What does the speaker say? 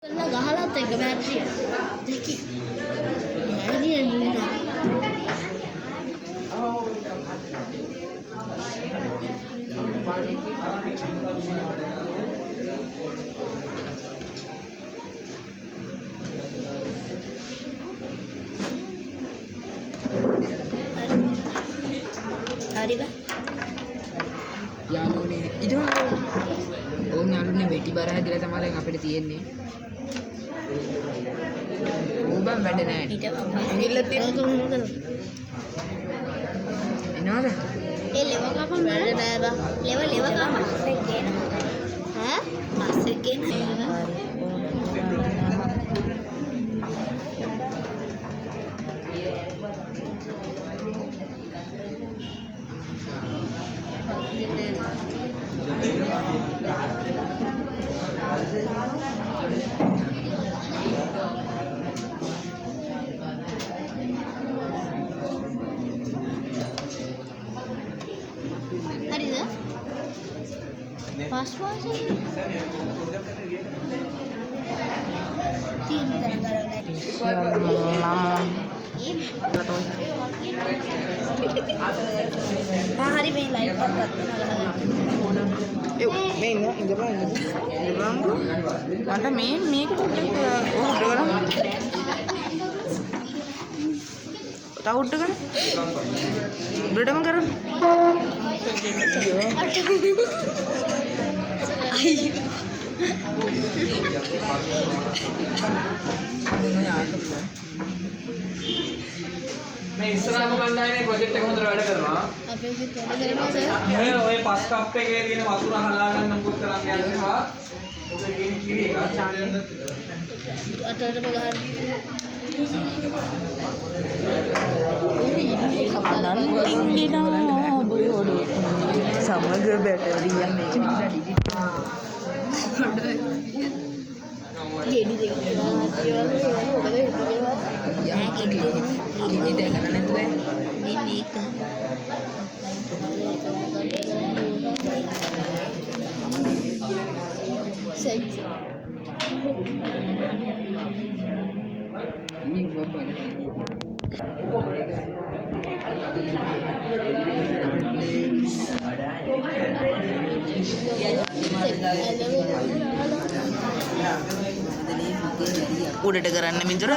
ගහලත් එක බැටරිය දෙකි මෑනිය නුනා හරි බා යාළුවනේ ඉතින් ඕන් යාළුවනේ වෙටි බර හැදිලා තමයි දැන් අපිට තියෙන්නේ ඕබම් වැඩ නැහැ ඊට ඇඟිල්ල තියෙන එනවාද ඒ ලෙව කපන් වැඩ නෑ බා ලෙව කපන් පස්සේ ගේන ඈ පස්සේ ගේන හරිද පාස් හරි මේ ලයිට් එකක් මේ ඉඳපන් මට මේක පොඩ්ඩක් උඩ කරමු තව උඩ කරමු උඩටම කරමු මේ ඉස්සරහම ගන්නයිනේ ප්‍රොජෙක්ට් එක හොඳට වැඩ කරනවා. අපේ සිත් වැඩ කරනවා සර් ඔය පස් කප් එකේ තියෙන වතුර හලා ගන්න මුකුත් කරන්න යනවා. ඔබේ කියන කිරි එක අතටම ගහන්න සමග බැටරියක් ගෙඩි දෙක මොකද ඉතින් දැන් නැතුව මේක සෙට් උඩට කරන්න මිතුර